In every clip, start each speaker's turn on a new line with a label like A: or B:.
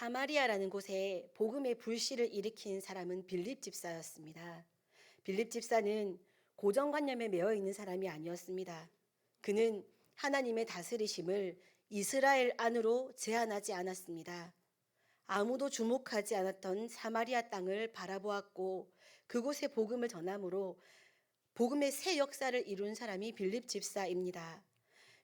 A: 사마리아라는 곳에 복음의 불씨를 일으킨 사람은 빌립 집사였습니다. 빌립 집사는 고정관념에 매여 있는 사람이 아니었습니다. 그는 하나님의 다스리심을 이스라엘 안으로 제한하지 않았습니다. 아무도 주목하지 않았던 사마리아 땅을 바라보았고 그곳에 복음을 전함으로 복음의 새 역사를 이룬 사람이 빌립 집사입니다.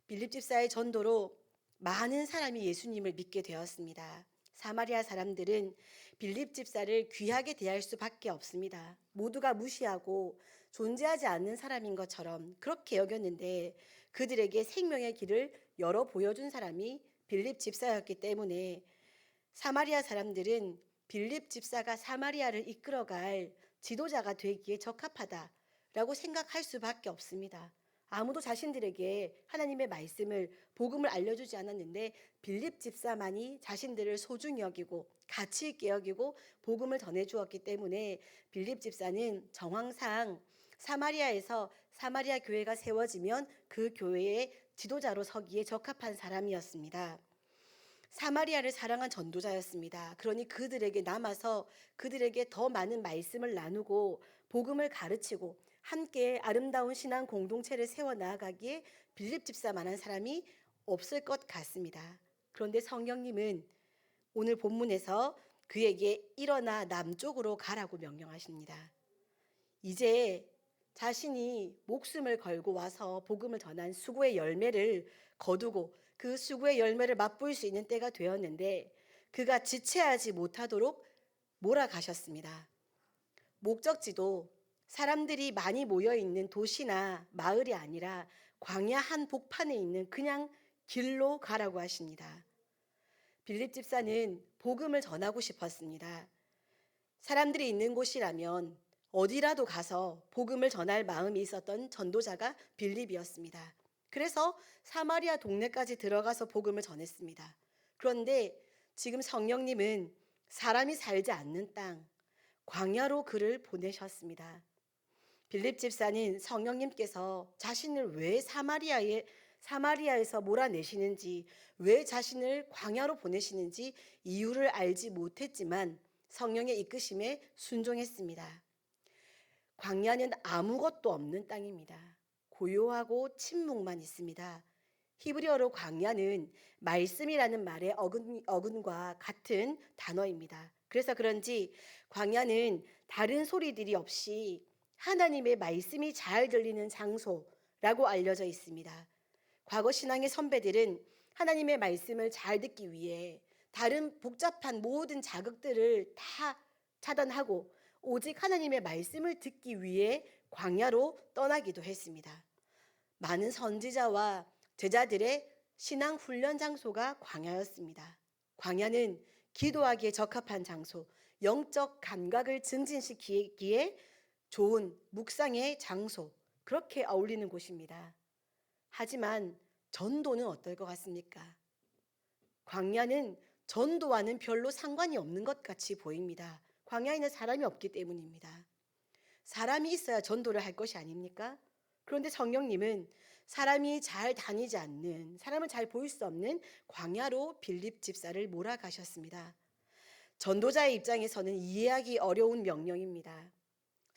A: 빌립 집사의 전도로 많은 사람이 예수님을 믿게 되었습니다. 사마리아 사람들은 빌립 집사를 귀하게 대할 수밖에 없습니다. 모두가 무시하고 존재하지 않는 사람인 것처럼 그렇게 여겼는데 그들에게 생명의 길을 열어 보여준 사람이 빌립 집사였기 때문에 사마리아 사람들은 빌립 집사가 사마리아를 이끌어갈 지도자가 되기에 적합하다라고 생각할 수밖에 없습니다. 아무도 자신들에게 하나님의 말씀을 복음을 알려주지 않았는데 빌립 집사만이 자신들을 소중히 여기고 가치 있게 여기고 복음을 전해주었기 때문에 빌립 집사는 정황상 사마리아에서 사마리아 교회가 세워지면 그 교회의 지도자로 서기에 적합한 사람이었습니다. 사마리아를 사랑한 전도자였습니다. 그러니 그들에게 남아서 그들에게 더 많은 말씀을 나누고 복음을 가르치고 함께 아름다운 신앙 공동체를 세워 나아가기에 빌립 집사만한 사람이 없을 것 같습니다. 그런데 성령님은 오늘 본문에서 그에게 일어나 남쪽으로 가라고 명령하십니다. 이제 자신이 목숨을 걸고 와서 복음을 전한 수고의 열매를 거두고 그 수고의 열매를 맛볼 수 있는 때가 되었는데 그가 지체하지 못하도록 몰아가셨습니다. 목적지도 사람들이 많이 모여 있는 도시나 마을이 아니라 광야 한 복판에 있는 그냥 길로 가라고 하십니다. 빌립 집사는 복음을 전하고 싶었습니다. 사람들이 있는 곳이라면 어디라도 가서 복음을 전할 마음이 있었던 전도자가 빌립이었습니다. 그래서 사마리아 동네까지 들어가서 복음을 전했습니다. 그런데 지금 성령님은 사람이 살지 않는 땅, 광야로 그를 보내셨습니다. 빌립 집사는 성령님께서 자신을 왜 사마리아에서 몰아내시는지, 왜 자신을 광야로 보내시는지 이유를 알지 못했지만 성령의 이끄심에 순종했습니다. 광야는 아무것도 없는 땅입니다. 고요하고 침묵만 있습니다. 히브리어로 광야는 말씀이라는 말의 어근과 같은 단어입니다. 그래서 그런지 광야는 다른 소리들이 없이 하나님의 말씀이 잘 들리는 장소라고 알려져 있습니다. 과거 신앙의 선배들은 하나님의 말씀을 잘 듣기 위해 다른 복잡한 모든 자극들을 다 차단하고 오직 하나님의 말씀을 듣기 위해 광야로 떠나기도 했습니다. 많은 선지자와 제자들의 신앙 훈련 장소가 광야였습니다. 광야는 기도하기에 적합한 장소, 영적 감각을 증진시키기에 좋은 묵상의 장소, 그렇게 어울리는 곳입니다. 하지만 전도는 어떨 것 같습니까? 광야는 전도와는 별로 상관이 없는 것 같이 보입니다. 광야에는 사람이 없기 때문입니다. 사람이 있어야 전도를 할 것이 아닙니까? 그런데 성령님은 사람이 잘 다니지 않는, 사람을 잘 보일 수 없는 광야로 빌립 집사를 몰아가셨습니다. 전도자의 입장에서는 이해하기 어려운 명령입니다.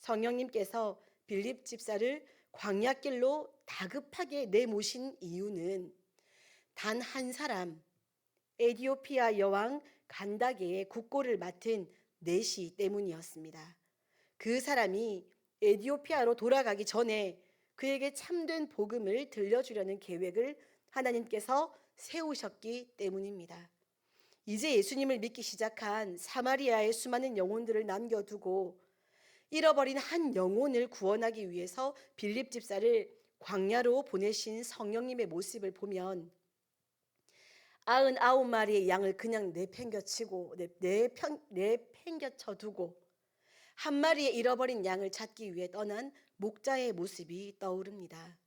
A: 성령님께서 빌립 집사를 광야길로 다급하게 내모신 이유는 단 한 사람, 에디오피아 여왕 간다게의 국고를 맡은 내시 때문이었습니다. 그 사람이 에디오피아로 돌아가기 전에 그에게 참된 복음을 들려주려는 계획을 하나님께서 세우셨기 때문입니다. 이제 예수님을 믿기 시작한 사마리아의 수많은 영혼들을 남겨두고 잃어버린 한 영혼을 구원하기 위해서 빌립 집사를 광야로 보내신 성령님의 모습을 보면 99마리의 양을 그냥 내팽겨치고 내팽겨쳐 두고 한 마리의 잃어버린 양을 찾기 위해 떠난 목자의 모습이 떠오릅니다.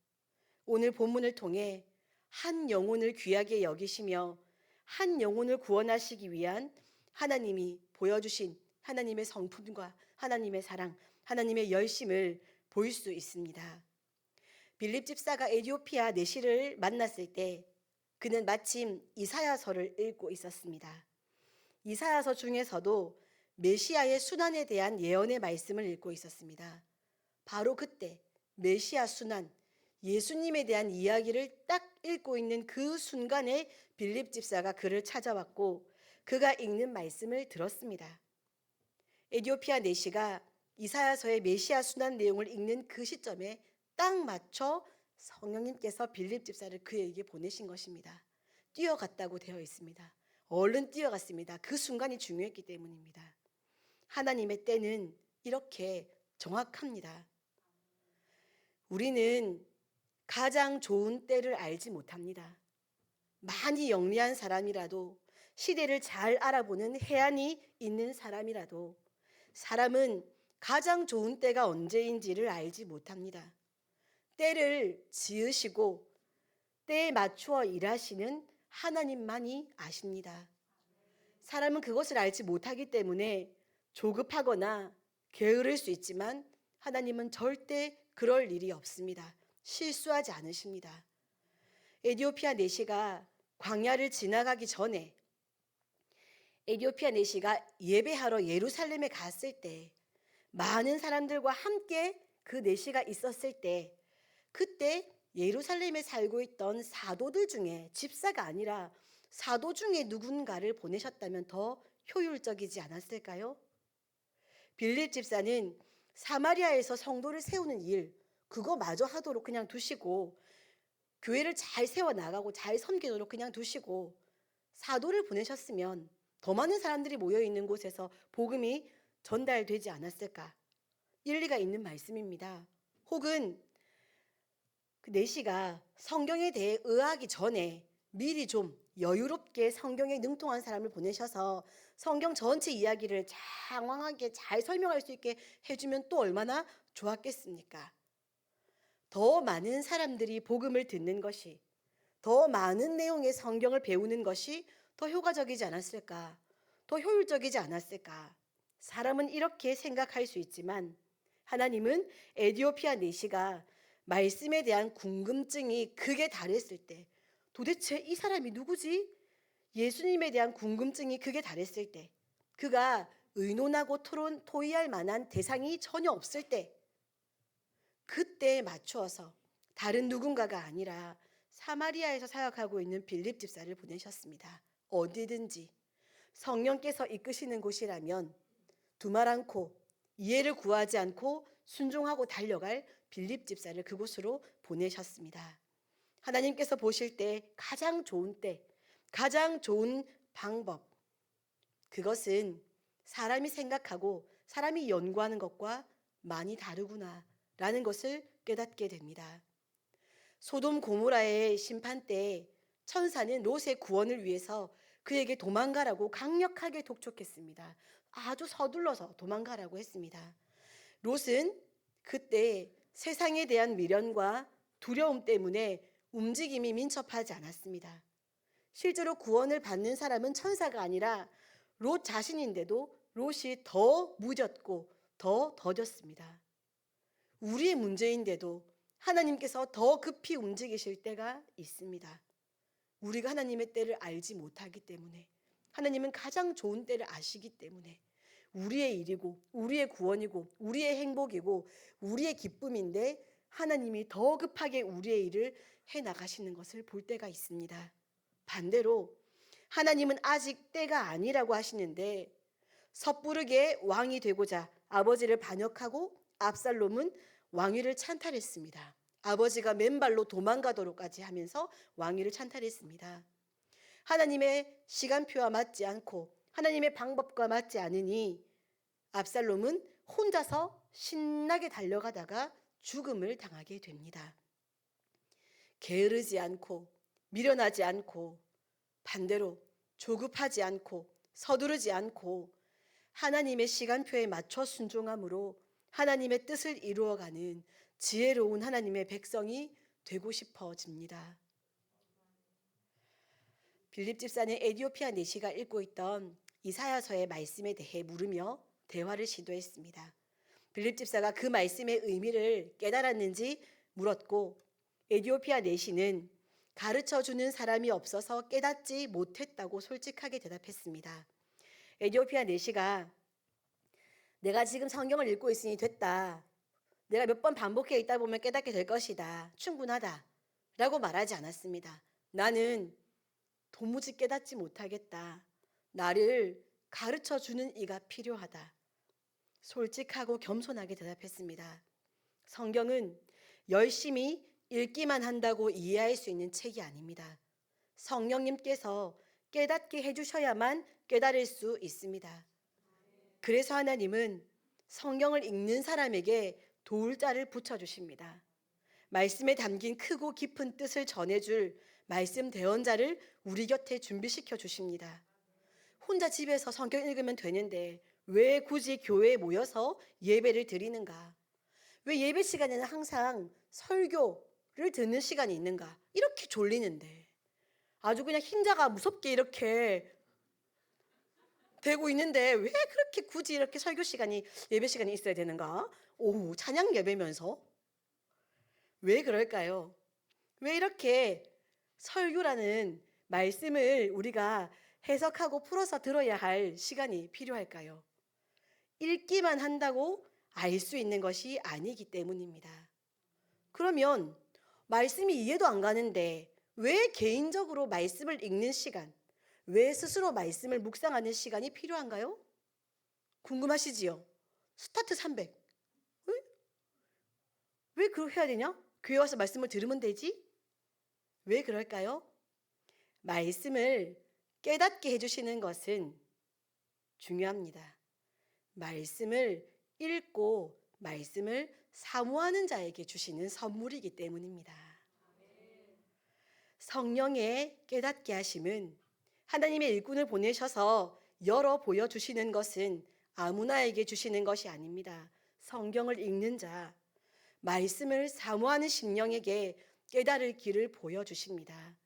A: 오늘 본문을 통해 한 영혼을 귀하게 여기시며 한 영혼을 구원하시기 위한 하나님이 보여주신 하나님의 성품과 하나님의 사랑, 하나님의 열심을 볼 수 있습니다. 빌립 집사가 에디오피아 내시를 만났을 때 그는 마침 이사야서를 읽고 있었습니다. 이사야서 중에서도 메시아의 순환에 대한 예언의 말씀을 읽고 있었습니다. 바로 그때 메시아 순환, 예수님에 대한 이야기를 딱 읽고 있는 그 순간에 빌립 집사가 그를 찾아왔고 그가 읽는 말씀을 들었습니다. 에디오피아 내시가 이사야서의 메시아 순환 내용을 읽는 그 시점에 딱 맞춰 성령님께서 빌립 집사를 그에게 보내신 것입니다. 뛰어갔다고 되어 있습니다. 얼른 뛰어갔습니다. 그 순간이 중요했기 때문입니다. 하나님의 때는 이렇게 정확합니다. 우리는 가장 좋은 때를 알지 못합니다. 많이 영리한 사람이라도, 시대를 잘 알아보는 해안이 있는 사람이라도 사람은 가장 좋은 때가 언제인지를 알지 못합니다. 때를 지으시고 때에 맞추어 일하시는 하나님만이 아십니다. 사람은 그것을 알지 못하기 때문에 조급하거나 게으를 수 있지만 하나님은 절대 그럴 일이 없습니다. 실수하지 않으십니다. 에디오피아 내시가 광야를 지나가기 전에 에디오피아 내시가 예배하러 예루살렘에 갔을 때 많은 사람들과 함께 그 내시가 있었을 때 그때 예루살렘에 살고 있던 사도들 중에 집사가 아니라 사도 중에 누군가를 보내셨다면 더 효율적이지 않았을까요? 빌립 집사는 사마리아에서 성도를 세우는 일 그거 마저 하도록 그냥 두시고 교회를 잘 세워나가고 잘 섬기도록 그냥 두시고 사도를 보내셨으면 더 많은 사람들이 모여있는 곳에서 복음이 전달되지 않았을까? 일리가 있는 말씀입니다. 혹은 그 내시가 성경에 대해 의아하기 전에 미리 좀 여유롭게 성경에 능통한 사람을 보내셔서 성경 전체 이야기를 장황하게 잘 설명할 수 있게 해주면 또 얼마나 좋았겠습니까? 더 많은 사람들이 복음을 듣는 것이, 더 많은 내용의 성경을 배우는 것이 더 효과적이지 않았을까? 더 효율적이지 않았을까? 사람은 이렇게 생각할 수 있지만 하나님은 에디오피아 내시가 말씀에 대한 궁금증이 극에 달했을 때 도대체 이 사람이 누구지? 예수님에 대한 궁금증이 극에 달했을 때 그가 의논하고 토의할 만한 대상이 전혀 없을 때 그때에 맞추어서 다른 누군가가 아니라 사마리아에서 사역하고 있는 빌립 집사를 보내셨습니다. 어디든지 성령께서 이끄시는 곳이라면 두말 않고 이해를 구하지 않고 순종하고 달려갈 빌립 집사를 그곳으로 보내셨습니다. 하나님께서 보실 때 가장 좋은 때, 가장 좋은 방법 그것은 사람이 생각하고 사람이 연구하는 것과 많이 다르구나 라는 것을 깨닫게 됩니다. 소돔 고모라의 심판 때 천사는 롯의 구원을 위해서 그에게 도망가라고 강력하게 독촉했습니다. 아주 서둘러서 도망가라고 했습니다. 롯은 그때 세상에 대한 미련과 두려움 때문에 움직임이 민첩하지 않았습니다. 실제로 구원을 받는 사람은 천사가 아니라 롯 자신인데도 롯이 더 무졌고 더 더뎠습니다. 우리의 문제인데도 하나님께서 더 급히 움직이실 때가 있습니다. 우리가 하나님의 때를 알지 못하기 때문에 하나님은 가장 좋은 때를 아시기 때문에 우리의 일이고 우리의 구원이고 우리의 행복이고 우리의 기쁨인데 하나님이 더 급하게 우리의 일을 해나가시는 것을 볼 때가 있습니다. 반대로 하나님은 아직 때가 아니라고 하시는데 섣부르게 왕이 되고자 아버지를 반역하고 압살롬은 왕위를 찬탈했습니다. 아버지가 맨발로 도망가도록까지 하면서 왕위를 찬탈했습니다. 하나님의 시간표와 맞지 않고 하나님의 방법과 맞지 않으니 압살롬은 혼자서 신나게 달려가다가 죽음을 당하게 됩니다. 게으르지 않고 미련하지 않고 반대로 조급하지 않고 서두르지 않고 하나님의 시간표에 맞춰 순종함으로 하나님의 뜻을 이루어가는 지혜로운 하나님의 백성이 되고 싶어집니다. 빌립 집사는 에디오피아 내시가 읽고 있던 이사야서의 말씀에 대해 물으며 대화를 시도했습니다. 빌립 집사가 그 말씀의 의미를 깨달았는지 물었고 에디오피아 내시는 가르쳐주는 사람이 없어서 깨닫지 못했다고 솔직하게 대답했습니다. 에디오피아 내시가 내가 지금 성경을 읽고 있으니 됐다. 내가 몇 번 반복해 있다 보면 깨닫게 될 것이다. 충분하다. 라고 말하지 않았습니다. 나는 도무지 깨닫지 못하겠다. 나를 가르쳐 주는 이가 필요하다. 솔직하고 겸손하게 대답했습니다. 성경은 열심히 읽기만 한다고 이해할 수 있는 책이 아닙니다. 성령님께서 깨닫게 해주셔야만 깨달을 수 있습니다. 그래서 하나님은 성경을 읽는 사람에게 도울 자를 붙여주십니다. 말씀에 담긴 크고 깊은 뜻을 전해줄 말씀 대언자를 우리 곁에 준비시켜 주십니다. 혼자 집에서 성경 읽으면 되는데 왜 굳이 교회에 모여서 예배를 드리는가? 왜 예배 시간에는 항상 설교를 듣는 시간이 있는가? 이렇게 졸리는데 아주 그냥 흰자가 무섭게 이렇게 되고 있는데 왜 그렇게 굳이 이렇게 설교 시간이 예배 시간이 있어야 되는가? 오후 찬양 예배면서 왜 그럴까요? 왜 이렇게 설교라는 말씀을 우리가 해석하고 풀어서 들어야 할 시간이 필요할까요? 읽기만 한다고 알 수 있는 것이 아니기 때문입니다. 그러면 말씀이 이해도 안 가는데 왜 개인적으로 말씀을 읽는 시간, 왜 스스로 말씀을 묵상하는 시간이 필요한가요? 궁금하시지요? 스타트 300. 왜 그렇게 해야 되냐? 교회 와서 말씀을 들으면 되지? 왜 그럴까요? 말씀을 깨닫게 해주시는 것은 중요합니다. 말씀을 읽고 말씀을 사모하는 자에게 주시는 선물이기 때문입니다. 성령의 깨닫게 하심은 하나님의 일꾼을 보내셔서 열어 보여주시는 것은 아무나에게 주시는 것이 아닙니다. 성경을 읽는 자, 말씀을 사모하는 심령에게 깨달을 길을 보여주십니다.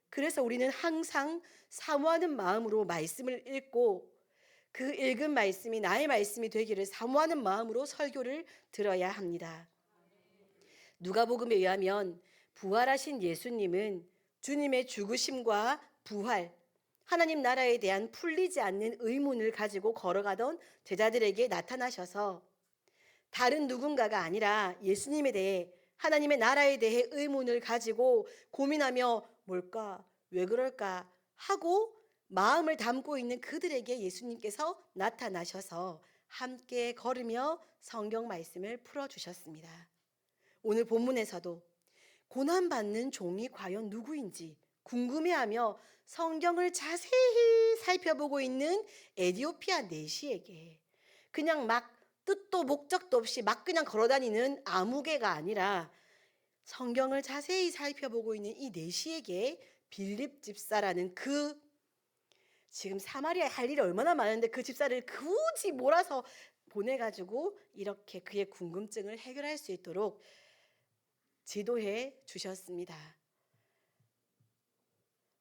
A: 그래서 우리는 항상 사모하는 마음으로 말씀을 읽고 그 읽은 말씀이 나의 말씀이 되기를 사모하는 마음으로 설교를 들어야 합니다. 누가복음에 의하면 부활하신 예수님은 주님의 죽으심과 부활, 하나님 나라에 대한 풀리지 않는 의문을 가지고 걸어가던 제자들에게 나타나셔서 다른 누군가가 아니라 예수님에 대해 하나님의 나라에 대해 의문을 가지고 고민하며 뭘까? 왜 그럴까? 하고 마음을 담고 있는 그들에게 예수님께서 나타나셔서 함께 걸으며 성경 말씀을 풀어주셨습니다. 오늘 본문에서도 고난받는 종이 과연 누구인지 궁금해하며 성경을 자세히 살펴보고 있는 에디오피아 내시에게 그냥 막 뜻도 목적도 없이 막 그냥 걸어다니는 아무개가 아니라 성경을 자세히 살펴보고 있는 이 내시에게 빌립 집사라는 그 지금 사마리아에 할 일이 얼마나 많은데 그 집사를 굳이 몰아서 보내가지고 이렇게 그의 궁금증을 해결할 수 있도록 지도해 주셨습니다.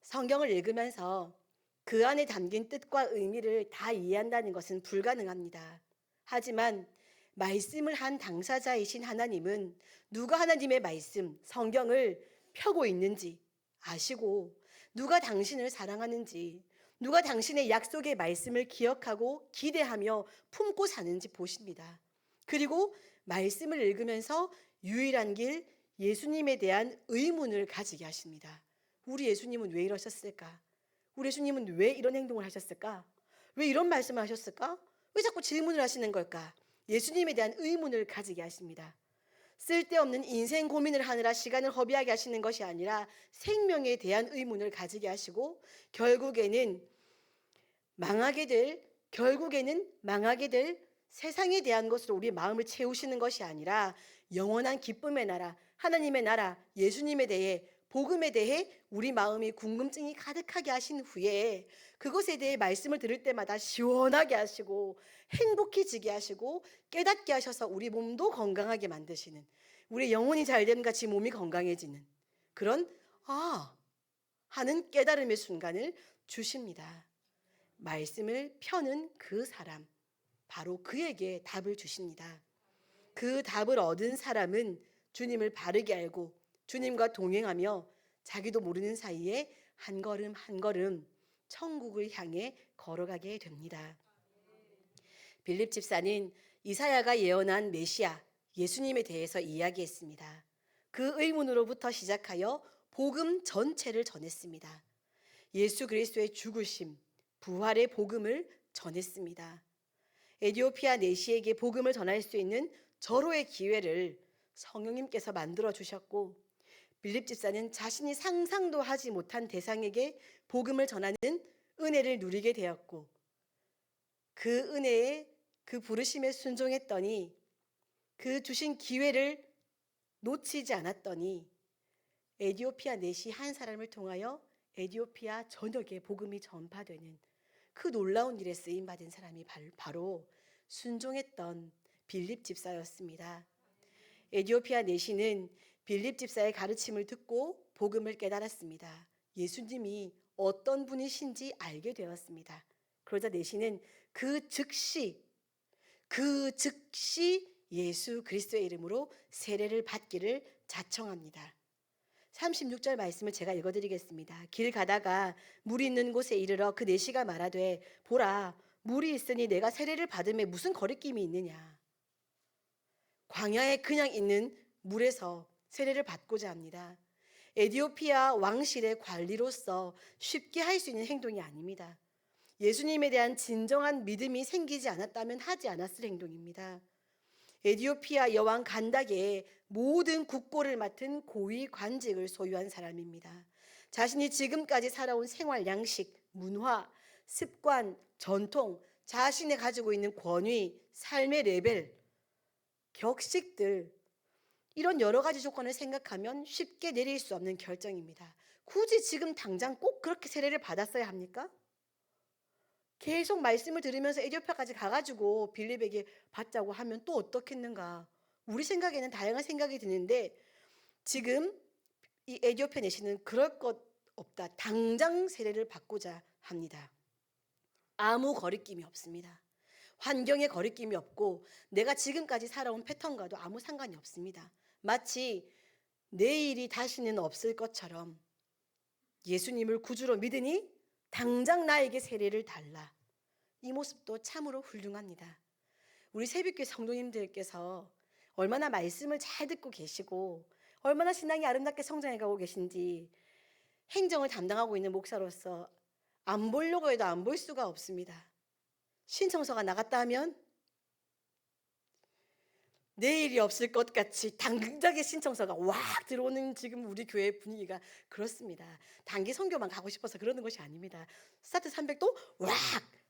A: 성경을 읽으면서 그 안에 담긴 뜻과 의미를 다 이해한다는 것은 불가능합니다. 하지만 말씀을 한 당사자이신 하나님은 누가 하나님의 말씀, 성경을 펴고 있는지 아시고 누가 당신을 사랑하는지 누가 당신의 약속의 말씀을 기억하고 기대하며 품고 사는지 보십니다. 그리고 말씀을 읽으면서 유일한 길 예수님에 대한 의문을 가지게 하십니다. 우리 예수님은 왜 이러셨을까? 우리 예수님은 왜 이런 행동을 하셨을까? 왜 이런 말씀을 하셨을까? 왜 자꾸 질문을 하시는 걸까? 예수님에 대한 의문을 가지게 하십니다. 쓸데없는 인생 고민을 하느라 시간을 허비하게 하시는 것이 아니라 생명에 대한 의문을 가지게 하시고 결국에는 망하게 될 세상에 대한 것으로 우리 마음을 채우시는 것이 아니라 영원한 기쁨의 나라, 하나님의 나라, 예수님에 대해 복음에 대해 우리 마음이 궁금증이 가득하게 하신 후에 그것에 대해 말씀을 들을 때마다 시원하게 하시고 행복해지게 하시고 깨닫게 하셔서 우리 몸도 건강하게 만드시는 우리 영혼이 잘됨 같이 몸이 건강해지는 그런 하는 깨달음의 순간을 주십니다. 말씀을 펴는 그 사람 바로 그에게 답을 주십니다. 그 답을 얻은 사람은 주님을 바르게 알고 주님과 동행하며 자기도 모르는 사이에 한 걸음 한 걸음 천국을 향해 걸어가게 됩니다. 빌립 집사는 이사야가 예언한 메시아 예수님에 대해서 이야기했습니다. 그 의문으로부터 시작하여 복음 전체를 전했습니다. 예수 그리스도의 죽으심, 부활의 복음을 전했습니다. 에디오피아 내시에게 복음을 전할 수 있는 절호의 기회를 성령님께서 만들어 주셨고, 빌립 집사는 자신이 상상도 하지 못한 대상에게 복음을 전하는 은혜를 누리게 되었고, 그 은혜에 그 부르심에 순종했더니, 그 주신 기회를 놓치지 않았더니 에디오피아 내시 한 사람을 통하여 에디오피아 전역에 복음이 전파되는 그 놀라운 일에 쓰임 받은 사람이 바로 순종했던 빌립 집사였습니다. 에디오피아 내시는 빌립 집사의 가르침을 듣고 복음을 깨달았습니다. 예수님이 어떤 분이신지 알게 되었습니다. 그러자 내시는 그 즉시 예수 그리스도의 이름으로 세례를 받기를 자청합니다. 36절 말씀을 제가 읽어드리겠습니다. 길 가다가 물이 있는 곳에 이르러 그 내시가 말하되 보라 물이 있으니 내가 세례를 받음에 무슨 거리낌이 있느냐. 광야에 그냥 있는 물에서 세례를 받고자 합니다. 에디오피아 왕실의 관리로서 쉽게 할 수 있는 행동이 아닙니다. 예수님에 대한 진정한 믿음이 생기지 않았다면 하지 않았을 행동입니다. 에디오피아 여왕 간다게의 모든 국고를 맡은 고위 관직을 소유한 사람입니다. 자신이 지금까지 살아온 생활 양식, 문화, 습관, 전통, 자신이 가지고 있는 권위, 삶의 레벨, 격식들, 이런 여러 가지 조건을 생각하면 쉽게 내릴 수 없는 결정입니다. 굳이 지금 당장 꼭 그렇게 세례를 받았어야 합니까? 계속 말씀을 들으면서 에디오피아까지 가가지고 빌립에게 받자고 하면 또 어떻겠는가. 우리 생각에는 다양한 생각이 드는데 지금 이 에디오피아 내시는 그럴 것 없다. 당장 세례를 받고자 합니다. 아무 거리낌이 없습니다. 환경에 거리낌이 없고 내가 지금까지 살아온 패턴과도 아무 상관이 없습니다. 마치 내일이 다시는 없을 것처럼 예수님을 구주로 믿으니 당장 나에게 세례를 달라. 이 모습도 참으로 훌륭합니다. 우리 새벽교회 성도님들께서 얼마나 말씀을 잘 듣고 계시고 얼마나 신앙이 아름답게 성장해가고 계신지 행정을 담당하고 있는 목사로서 안 보려고 해도 안 볼 수가 없습니다. 신청서가 나갔다 하면 내일이 없을 것 같이 당장의 신청서가 왁 들어오는 지금 우리 교회 분위기가 그렇습니다. 단기 선교만 가고 싶어서 그러는 것이 아닙니다. 스타트 300도 왁,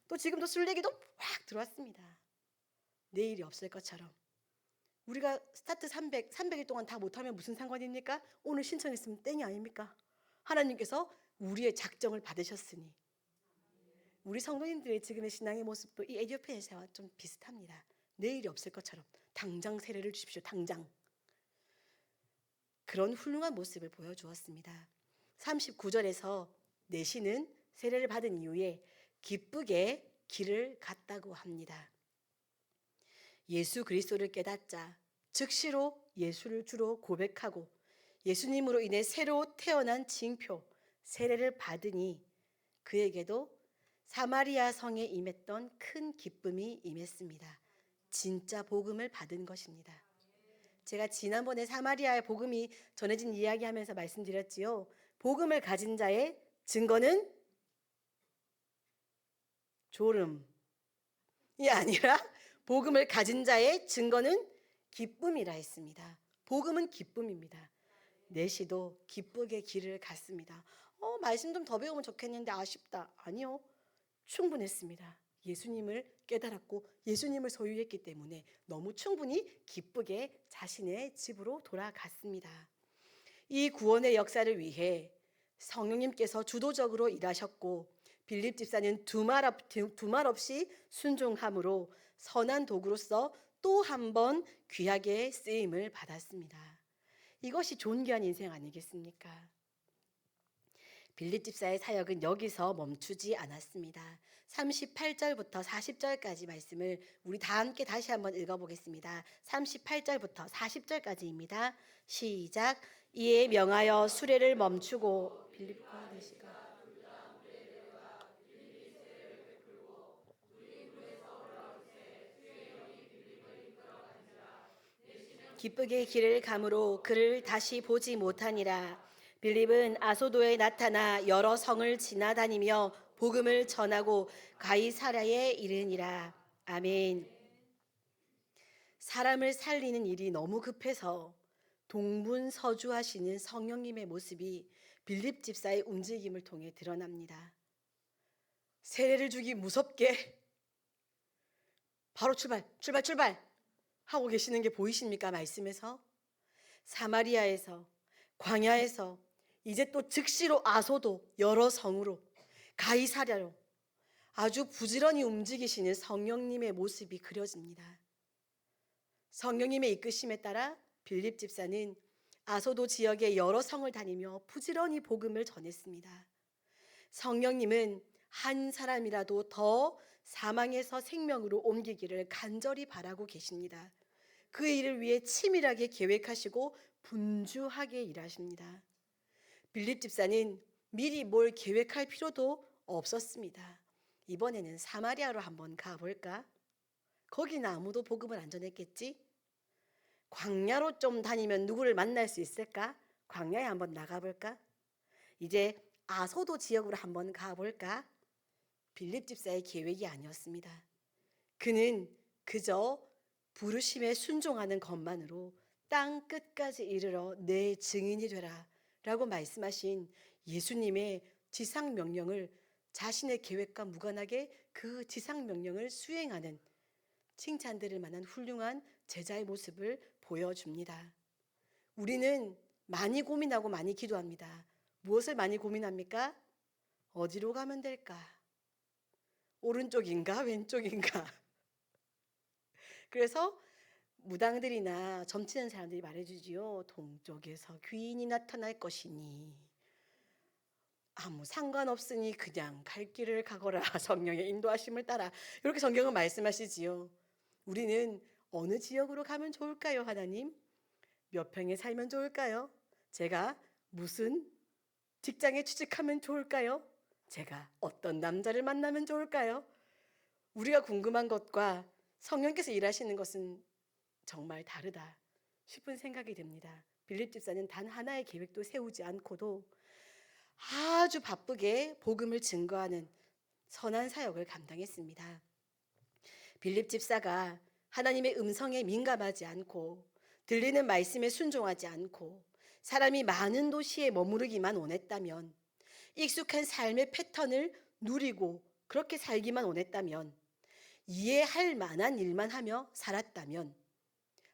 A: 또 지금도 술래기도 왁 들어왔습니다. 내일이 없을 것처럼. 우리가 스타트 300일 동안 다 못하면 무슨 상관입니까? 오늘 신청했으면 땡이 아닙니까? 하나님께서 우리의 작정을 받으셨으니. 우리 성도님들의 지금의 신앙의 모습도 이 에디오피아에서와 좀 비슷합니다. 내일이 없을 것처럼 당장 세례를 주십시오. 당장. 그런 훌륭한 모습을 보여주었습니다. 39절에서 내시는 세례를 받은 이후에 기쁘게 길을 갔다고 합니다. 예수 그리스도를 깨닫자 즉시로 예수를 주로 고백하고 예수님으로 인해 새로 태어난 징표 세례를 받으니 그에게도 사마리아 성에 임했던 큰 기쁨이 임했습니다. 진짜 복음을 받은 것입니다. 제가 지난번에 사마리아의 복음이 전해진 이야기하면서 말씀드렸지요. 복음을 가진 자의 증거는 졸음이 아니라 복음을 가진 자의 증거는 기쁨이라 했습니다. 복음은 기쁨입니다. 내시도 기쁘게 길을 갔습니다. 말씀 좀 더 배우면 좋겠는데 아쉽다. 아니요. 충분했습니다. 예수님을 깨달았고 예수님을 소유했기 때문에 너무 충분히 기쁘게 자신의 집으로 돌아갔습니다. 이 구원의 역사를 위해 성령님께서 주도적으로 일하셨고 빌립 집사는 두말 없이 순종함으로 선한 도구로서 또 한 번 귀하게 쓰임을 받았습니다. 이것이 존귀한 인생 아니겠습니까? 빌립 집사의 사역은 여기서 멈추지 않았습니다. 38절부터 40절까지 말씀을 우리 다 함께 다시 한번 읽어보겠습니다. 38절부터 40절까지입니다. 시작. 이에 명하여 수레를 멈추고 빌립과 내시가 기쁘게 길을 가므로 그를 다시 보지 못하니라. 빌립은 아소도에 나타나 여러 성을 지나다니며 복음을 전하고 가이사랴에 이르니라. 아멘. 사람을 살리는 일이 너무 급해서 동분서주하시는 성령님의 모습이 빌립 집사의 움직임을 통해 드러납니다. 세례를 주기 무섭게 바로 출발 하고 계시는 게 보이십니까? 말씀에서 사마리아에서 광야에서 이제 또 즉시로 아소도 여러 성으로 가이사랴로 아주 부지런히 움직이시는 성령님의 모습이 그려집니다. 성령님의 이끄심에 따라 빌립 집사는 아소도 지역의 여러 성을 다니며 부지런히 복음을 전했습니다. 성령님은 한 사람이라도 더 사망에서 생명으로 옮기기를 간절히 바라고 계십니다. 그 일을 위해 치밀하게 계획하시고 분주하게 일하십니다. 빌립 집사는 미리 뭘 계획할 필요도 없었습니다. 이번에는 사마리아로 한번 가볼까? 거기는 아무도 복음을 안 전했겠지? 광야로 좀 다니면 누구를 만날 수 있을까? 광야에 한번 나가볼까? 이제 아소도 지역으로 한번 가볼까? 빌립 집사의 계획이 아니었습니다. 그는 그저 부르심에 순종하는 것만으로 땅 끝까지 이르러 내 증인이 되라 라고 말씀하신 예수님의 지상명령을 자신의 계획과 무관하게 그 지상명령을 수행하는 칭찬드릴 만한 훌륭한 제자의 모습을 보여줍니다. 우리는 많이 고민하고 많이 기도합니다. 무엇을 많이 고민합니까? 어디로 가면 될까? 오른쪽인가 왼쪽인가? 그래서 무당들이나 점치는 사람들이 말해주지요. 동쪽에서 귀인이 나타날 것이니 아무 상관없으니 그냥 갈 길을 가거라. 성령의 인도하심을 따라. 이렇게 성경은 말씀하시지요. 우리는 어느 지역으로 가면 좋을까요, 하나님? 몇 평에 살면 좋을까요? 제가 무슨 직장에 취직하면 좋을까요? 제가 어떤 남자를 만나면 좋을까요? 우리가 궁금한 것과 성령께서 일하시는 것은 정말 다르다 싶은 생각이 듭니다. 빌립 집사는 단 하나의 계획도 세우지 않고도 아주 바쁘게 복음을 증거하는 선한 사역을 감당했습니다. 빌립 집사가 하나님의 음성에 민감하지 않고 들리는 말씀에 순종하지 않고 사람이 많은 도시에 머무르기만 원했다면, 익숙한 삶의 패턴을 누리고 그렇게 살기만 원했다면, 이해할 만한 일만 하며 살았다면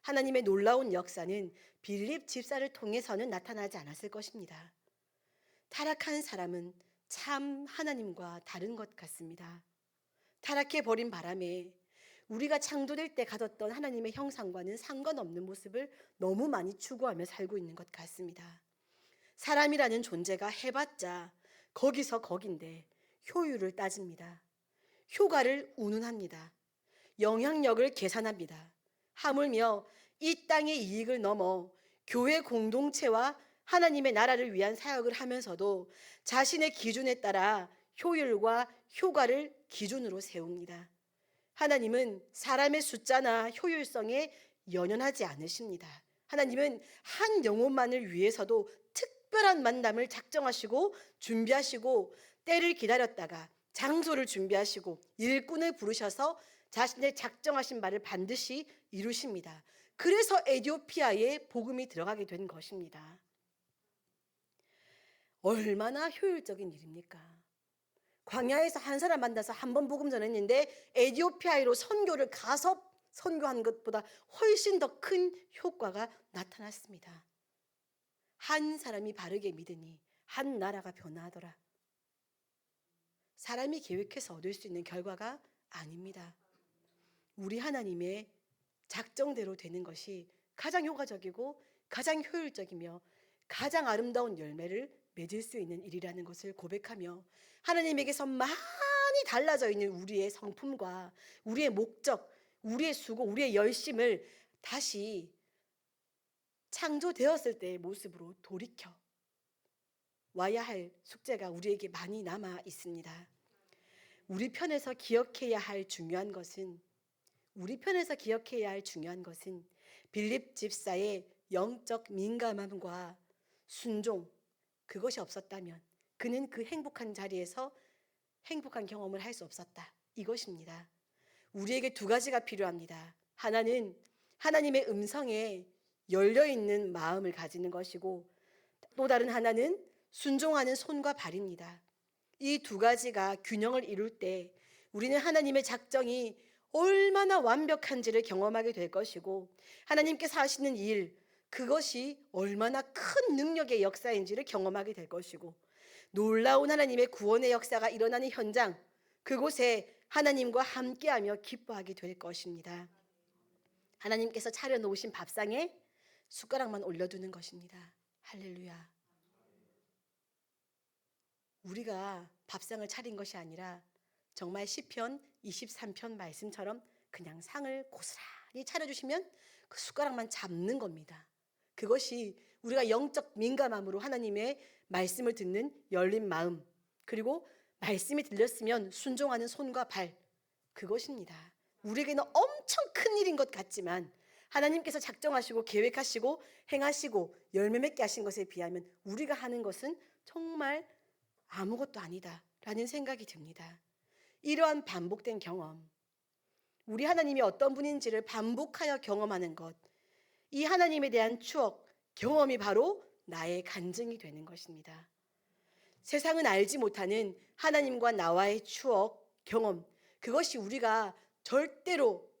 A: 하나님의 놀라운 역사는 빌립 집사를 통해서는 나타나지 않았을 것입니다. 타락한 사람은 참 하나님과 다른 것 같습니다. 타락해 버린 바람에 우리가 창조될 때 가졌던 하나님의 형상과는 상관없는 모습을 너무 많이 추구하며 살고 있는 것 같습니다. 사람이라는 존재가 해봤자 거기서 거긴데 효율을 따집니다. 효과를 운운합니다. 영향력을 계산합니다. 하물며 이 땅의 이익을 넘어 교회 공동체와 하나님의 나라를 위한 사역을 하면서도 자신의 기준에 따라 효율과 효과를 기준으로 세웁니다. 하나님은 사람의 숫자나 효율성에 연연하지 않으십니다. 하나님은 한 영혼만을 위해서도 특별한 만남을 작정하시고 준비하시고 때를 기다렸다가 장소를 준비하시고 일꾼을 부르셔서 자신의 작정하신 바를 반드시 이루십니다. 그래서 에디오피아에 복음이 들어가게 된 것입니다. 얼마나 효율적인 일입니까? 광야에서 한 사람 만나서 한 번 복음 전했는데 에디오피아로 선교를 가서 선교한 것보다 훨씬 더 큰 효과가 나타났습니다. 한 사람이 바르게 믿으니 한 나라가 변화하더라. 사람이 계획해서 얻을 수 있는 결과가 아닙니다. 우리 하나님의 작정대로 되는 것이 가장 효과적이고 가장 효율적이며 가장 아름다운 열매를 맺을 수 있는 일이라는 것을 고백하며 하나님에게서 많이 달라져 있는 우리의 성품과 우리의 목적, 우리의 수고, 우리의 열심을 다시 창조되었을 때의 모습으로 돌이켜 와야 할 숙제가 우리에게 많이 남아 있습니다. 우리 편에서 기억해야 할 중요한 것은 빌립 집사의 영적 민감함과 순종, 그것이 없었다면 그는 그 행복한 자리에서 행복한 경험을 할 수 없었다. 이것입니다. 우리에게 두 가지가 필요합니다. 하나는 하나님의 음성에 열려있는 마음을 가지는 것이고, 또 다른 하나는 순종하는 손과 발입니다. 이 두 가지가 균형을 이룰 때 우리는 하나님의 작정이 얼마나 완벽한지를 경험하게 될 것이고, 하나님께서 하시는 일, 그것이 얼마나 큰 능력의 역사인지를 경험하게 될 것이고, 놀라운 하나님의 구원의 역사가 일어나는 현장, 그곳에 하나님과 함께하며 기뻐하게 될 것입니다. 하나님께서 차려놓으신 밥상에 숟가락만 올려두는 것입니다. 할렐루야. 우리가 밥상을 차린 것이 아니라 정말 시편 23편 말씀처럼 그냥 상을 고스란히 차려주시면 그 숟가락만 잡는 겁니다. 그것이 우리가 영적 민감함으로 하나님의 말씀을 듣는 열린 마음, 그리고 말씀이 들렸으면 순종하는 손과 발, 그것입니다. 우리에게는 엄청 큰 일인 것 같지만 하나님께서 작정하시고 계획하시고 행하시고 열매 맺게 하신 것에 비하면 우리가 하는 것은 정말 아무것도 아니다라는 생각이 듭니다. 이러한 반복된 경험, 우리 하나님이 어떤 분인지를 반복하여 경험하는 것, 이 하나님에 대한 추억, 경험이 바로 나의 간증이 되는 것입니다. 세상은 알지 못하는 하나님과 나와의 추억, 경험, 그것이 우리가 절대로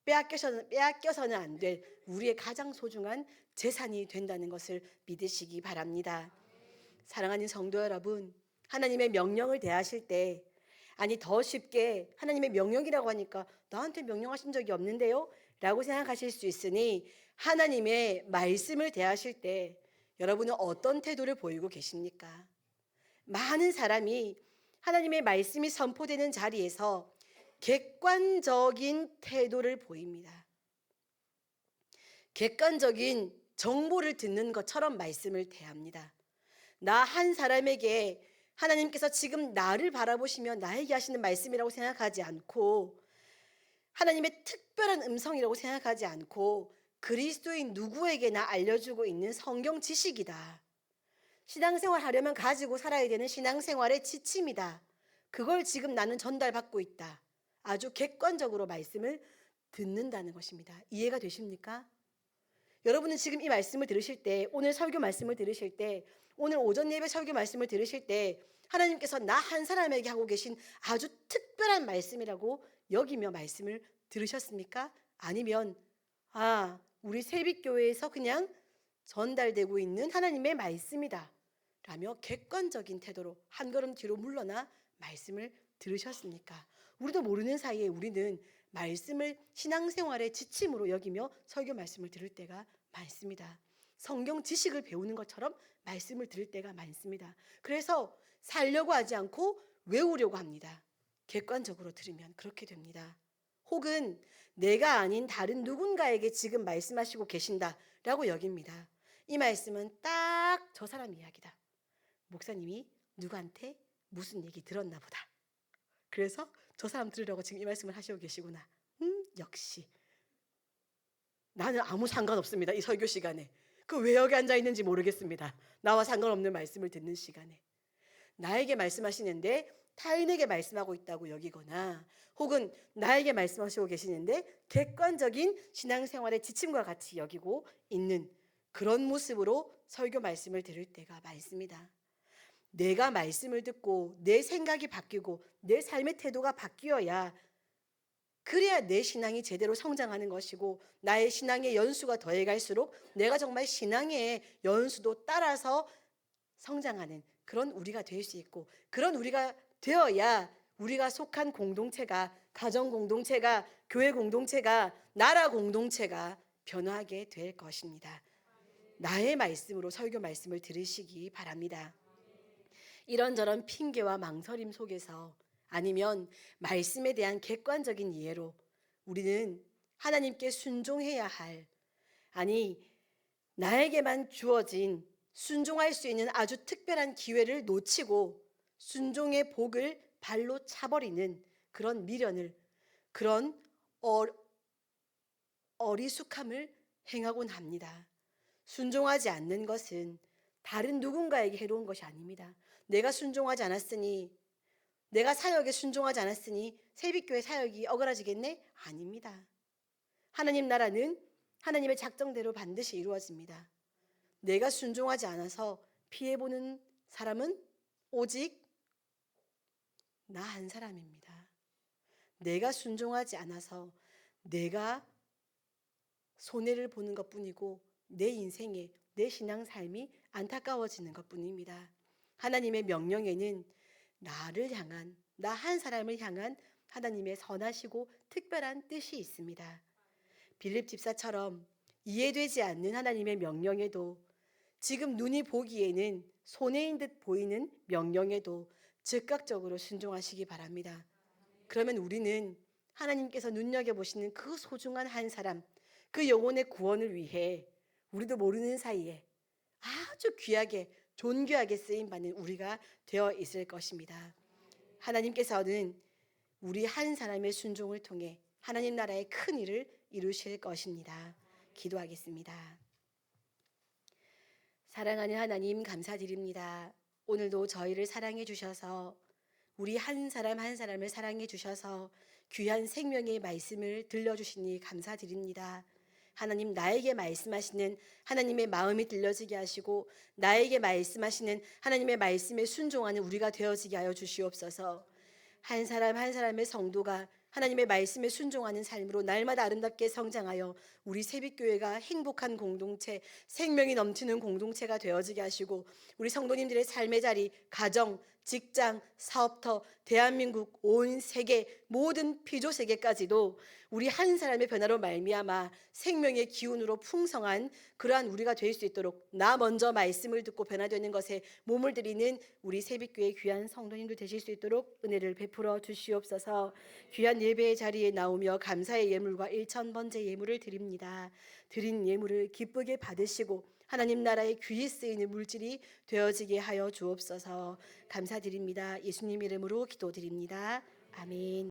A: 빼앗겨서는 안 될 우리의 가장 소중한 재산이 된다는 것을 믿으시기 바랍니다. 사랑하는 성도 여러분, 하나님의 명령을 대하실 때, 아니 더 쉽게 하나님의 명령이라고 하니까 나한테 명령하신 적이 없는데요? 라고 생각하실 수 있으니, 하나님의 말씀을 대하실 때 여러분은 어떤 태도를 보이고 계십니까? 많은 사람이 하나님의 말씀이 선포되는 자리에서 객관적인 태도를 보입니다. 객관적인 정보를 듣는 것처럼 말씀을 대합니다. 나 한 사람에게 하나님께서 지금 나를 바라보시며 나에게 하시는 말씀이라고 생각하지 않고, 하나님의 특별한 음성이라고 생각하지 않고 그리스도인 누구에게나 알려주고 있는 성경 지식이다. 신앙생활 하려면 가지고 살아야 되는 신앙생활의 지침이다. 그걸 지금 나는 전달받고 있다. 아주 객관적으로 말씀을 듣는다는 것입니다. 이해가 되십니까? 여러분은 지금 이 말씀을 들으실 때, 오늘 설교 말씀을 들으실 때, 오늘 오전 예배 설교 말씀을 들으실 때 하나님께서 나 한 사람에게 하고 계신 아주 특별한 말씀이라고 여기며 말씀을 들으셨습니까? 아니면 우리 세빛교회에서 그냥 전달되고 있는 하나님의 말씀이다 라며 객관적인 태도로 한 걸음 뒤로 물러나 말씀을 들으셨습니까? 우리도 모르는 사이에 우리는 말씀을 신앙생활의 지침으로 여기며 설교 말씀을 들을 때가 많습니다. 성경 지식을 배우는 것처럼 말씀을 들을 때가 많습니다. 그래서 살려고 하지 않고 외우려고 합니다. 객관적으로 들으면 그렇게 됩니다. 혹은 내가 아닌 다른 누군가에게 지금 말씀하시고 계신다라고 여깁니다. 이 말씀은 딱 저 사람 이야기다. 목사님이 누구한테 무슨 얘기 들었나 보다. 그래서 저 사람 들으려고 지금 이 말씀을 하시고 계시구나. 역시 나는 아무 상관없습니다. 이 설교 시간에. 왜 여기 앉아 있는지 모르겠습니다. 나와 상관없는 말씀을 듣는 시간에. 나에게 말씀하시는데 타인에게 말씀하고 있다고 여기거나, 혹은 나에게 말씀하시고 계시는데 객관적인 신앙생활의 지침과 같이 여기고 있는 그런 모습으로 설교 말씀을 들을 때가 많습니다. 내가 말씀을 듣고 내 생각이 바뀌고 내 삶의 태도가 바뀌어야, 그래야 내 신앙이 제대로 성장하는 것이고 나의 신앙의 연수가 더해갈수록 내가 정말 신앙의 연수도 따라서 성장하는 그런 우리가 될 수 있고, 그런 우리가 되어야 우리가 속한 공동체가, 가정 공동체가, 교회 공동체가, 나라 공동체가 변화하게 될 것입니다. 나의 말씀으로 설교 말씀을 들으시기 바랍니다. 이런저런 핑계와 망설임 속에서, 아니면 말씀에 대한 객관적인 이해로 우리는 하나님께 순종해야 할, 나에게만 주어진 순종할 수 있는 아주 특별한 기회를 놓치고 순종의 복을 발로 차버리는 그런 미련을, 그런 어리숙함을 행하곤 합니다. 순종하지 않는 것은 다른 누군가에게 해로운 것이 아닙니다. 내가 순종하지 않았으니, 내가 사역에 순종하지 않았으니 세빛교회 사역이 어그러지겠네? 아닙니다. 하나님 나라는 하나님의 작정대로 반드시 이루어집니다. 내가 순종하지 않아서 피해보는 사람은 오직 나 한 사람입니다. 내가 순종하지 않아서 내가 손해를 보는 것뿐이고 내 인생에 내 신앙 삶이 안타까워지는 것뿐입니다. 하나님의 명령에는 나를 향한, 나 한 사람을 향한 하나님의 선하시고 특별한 뜻이 있습니다. 빌립 집사처럼 이해되지 않는 하나님의 명령에도, 지금 눈이 보기에는 손해인 듯 보이는 명령에도 즉각적으로 순종하시기 바랍니다. 그러면 우리는 하나님께서 눈여겨보시는 그 소중한 한 사람, 그 영혼의 구원을 위해 우리도 모르는 사이에 아주 귀하게 존귀하게 쓰임받는 우리가 되어 있을 것입니다. 하나님께서는 우리 한 사람의 순종을 통해 하나님 나라의 큰 일을 이루실 것입니다. 기도하겠습니다. 사랑하는 하나님, 감사드립니다. 오늘도 저희를 사랑해 주셔서, 우리 한 사람 한 사람을 사랑해 주셔서 귀한 생명의 말씀을 들려주시니 감사드립니다. 하나님, 나에게 말씀하시는 하나님의 마음이 들려지게 하시고 나에게 말씀하시는 하나님의 말씀에 순종하는 우리가 되어지게 하여 주시옵소서. 한 사람 한 사람의 성도가 하나님의 말씀에 순종하는 삶으로 날마다 아름답게 성장하여 우리 새빛교회가 행복한 공동체, 생명이 넘치는 공동체가 되어지게 하시고 우리 성도님들의 삶의 자리, 가정, 직장, 사업터, 대한민국, 온 세계, 모든 피조 세계까지도 우리 한 사람의 변화로 말미암아 생명의 기운으로 풍성한 그러한 우리가 될 수 있도록, 나 먼저 말씀을 듣고 변화되는 것에 몸을 들이는 우리 새빛교회 귀한 성도님들 되실 수 있도록 은혜를 베풀어 주시옵소서. 귀한 예배의 자리에 나오며 감사의 예물과 1000번째 예물을 드립니다. 드린 예물을 기쁘게 받으시고 하나님 나라의 귀히 쓰이는 물질이 되어지게 하여 주옵소서. 감사드립니다. 예수님 이름으로 기도드립니다. 아멘.